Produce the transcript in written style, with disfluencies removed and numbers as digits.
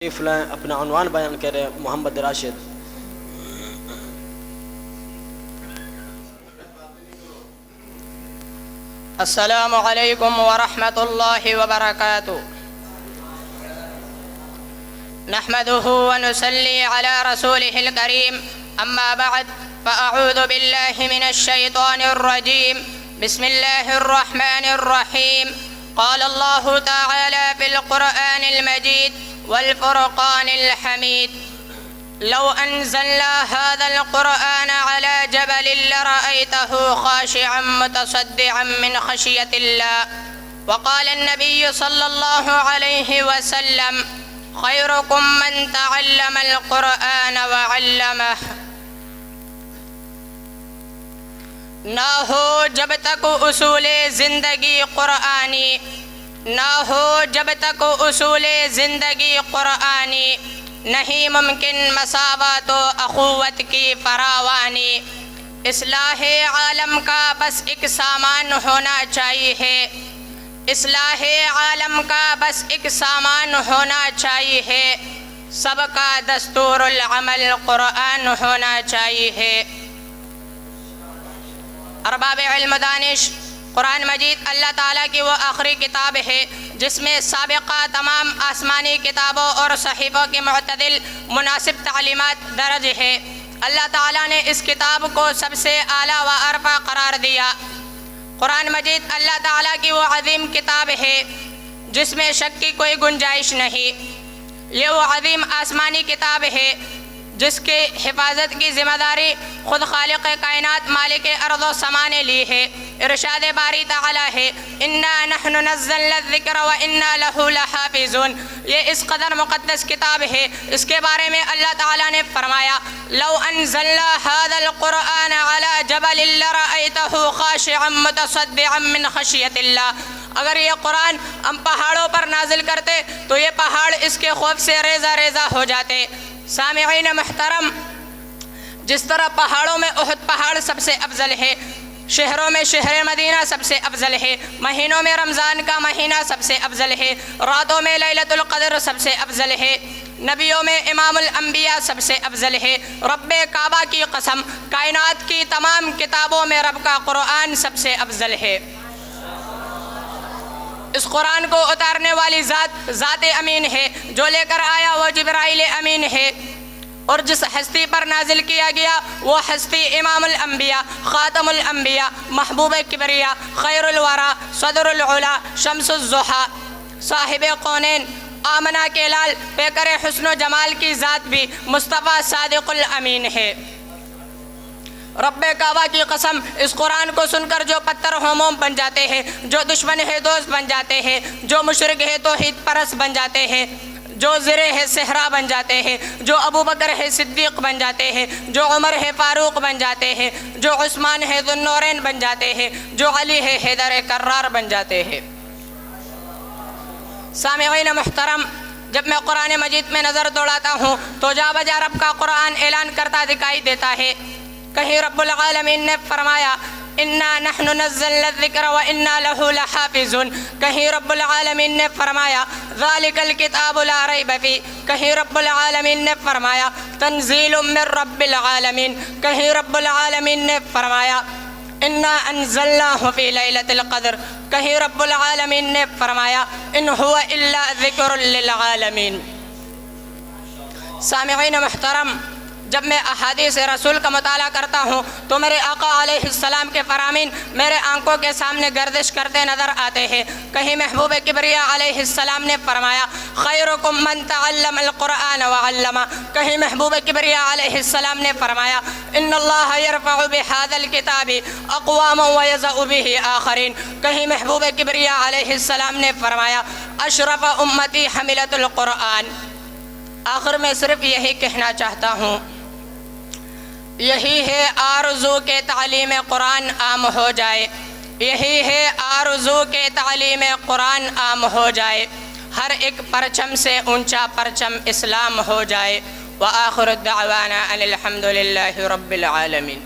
اپنا عنوان بیان کرے محمد راشد۔ السلام علیکم ورحمۃ اللہ وبرکاتہ۔ نحمده ونصلي على رسوله الكريم، اما بعد فاعوذ باللہ من الشیطان الرجیم، بسم اللہ الرحمن الرحیم۔ قال اللہ تعالی في القرآن المجید والفرقان الحمید، لو انزلنا هذا القرآن على جبل لرأيته خاشعا متصدعا من خشية الله۔ وقال النبي صلى الله عليه وسلم خيركم من تعلم القرآن وعلمه۔ نہ ہو جب تک اصول زندگی قرآنی، نہ ہو جب تک اصول زندگی قرآنی، نہیں ممکن مساوات و اخوت کی فراوانی۔ اصلاح عالم کا بس ایک سامان ہونا چاہیے، اصلاح عالم کا بس ایک سامان ہونا چاہیے، سب کا دستور العمل قرآن ہونا چاہیے۔ ارباب علم دانش، قرآن مجید اللہ تعالیٰ کی وہ آخری کتاب ہے جس میں سابقہ تمام آسمانی کتابوں اور صحیفوں کی معتدل مناسب تعلیمات درج ہے۔ اللہ تعالیٰ نے اس کتاب کو سب سے اعلیٰ و ارفع قرار دیا۔ قرآن مجید اللہ تعالیٰ کی وہ عظیم کتاب ہے جس میں شک کی کوئی گنجائش نہیں۔ یہ وہ عظیم آسمانی کتاب ہے جس کی حفاظت کی ذمہ داری خود خالق کائنات مالک ارض و سما نے لی ہے۔ ارشاد باری تعالیٰ ہے انا نحن نزلنا الذکر وانا لہ لحافظون۔ یہ اس قدر مقدس کتاب ہے، اس کے بارے میں اللہ تعالیٰ نے فرمایا لو انزلنا هذا القرآن على جبل لرأيته خاشعا متصدعا من خشیۃ اللہ۔ اگر یہ قرآن ہم پہاڑوں پر نازل کرتے تو یہ پہاڑ اس کے خوف سے ریزہ ریزہ ہو جاتے۔ سامعین محترم، جس طرح پہاڑوں میں احد پہاڑ سب سے افضل ہے، شہروں میں شہر مدینہ سب سے افضل ہے، مہینوں میں رمضان کا مہینہ سب سے افضل ہے، راتوں میں لیلۃ القدر سب سے افضل ہے، نبیوں میں امام الانبیاء سب سے افضل ہے، رب کعبہ کی قسم کائنات کی تمام کتابوں میں رب کا قرآن سب سے افضل ہے۔ اس قرآن کو اتارنے والی ذات امین ہے، جو لے کر آیا وہ جبرائیل امین ہے، اور جس ہستی پر نازل کیا گیا وہ ہستی امام الانبیاء، خاتم الانبیاء، محبوب کبریا، خیر الورا، صدر العلا، شمس الضحیٰ، صاحب کونین، آمنہ کے لال، پیکر حسن و جمال کی ذات بھی مصطفیٰ صادق الامین ہے۔ رب کعبہ کی قسم، اس قرآن کو سن کر جو پتھر ہو موم بن جاتے ہیں، جو دشمن ہے دوست بن جاتے ہیں، جو مشرک ہے توحید پرست بن جاتے ہیں، جو زرے ہے صحرا بن جاتے ہیں، جو ابو بکر ہے صدیق بن جاتے ہیں، جو عمر ہے فاروق بن جاتے ہیں، جو عثمان ہے ذو النورین بن جاتے ہیں، جو علی ہے حیدر کرار بن جاتے ہیں۔ سامعین محترم، جب میں قرآن مجید میں نظر دوڑاتا ہوں تو جا بجا رب کا قرآن اعلان کرتا دکھائی دیتا ہے۔ کہیں رب العالمین نے فرمایا انا نحن نزلنا الذکر وانا لہ لحافظون، کہیں رب العالمین نے فرمایا ذالک الکتاب لا ریب فیہ، کہیں رب العالمین نے فرمایا تنزیل من رب العالمین، کہیں رب العالمین نے فرمایا انا انزلناہ فی لیلۃ القدر، کہیں رب العالمین نے فرمایا ان هو الا ذکر للعالمین۔ سامعین محترم، جب میں احادیث رسول کا مطالعہ کرتا ہوں تو میرے آقا علیہ السلام کے فرامین میرے آنکھوں کے سامنے گردش کرتے نظر آتے ہیں۔ کہیں محبوب کبریا علیہ السلام نے فرمایا خیرکم من تعلم القرآن وعلمہ، کہیں محبوب کبریا علیہ السلام نے فرمایا ان اللہ یرفع بہذا الکتاب اقواما ویضع بہ آخرین، کہیں محبوب کبریا علیہ السلام نے فرمایا اشرف امتی حملۃ القرآن۔ آخر میں صرف یہی کہنا چاہتا ہوں، یہی ہے آرزو کہ تعلیم قرآن عام ہو جائے، یہی ہے آرزو کہ تعلیم قرآن عام ہو جائے، ہر ایک پرچم سے اونچا پرچم اسلام ہو جائے۔ وآخر الدعوانا ان الحمد للہ رب العالمین۔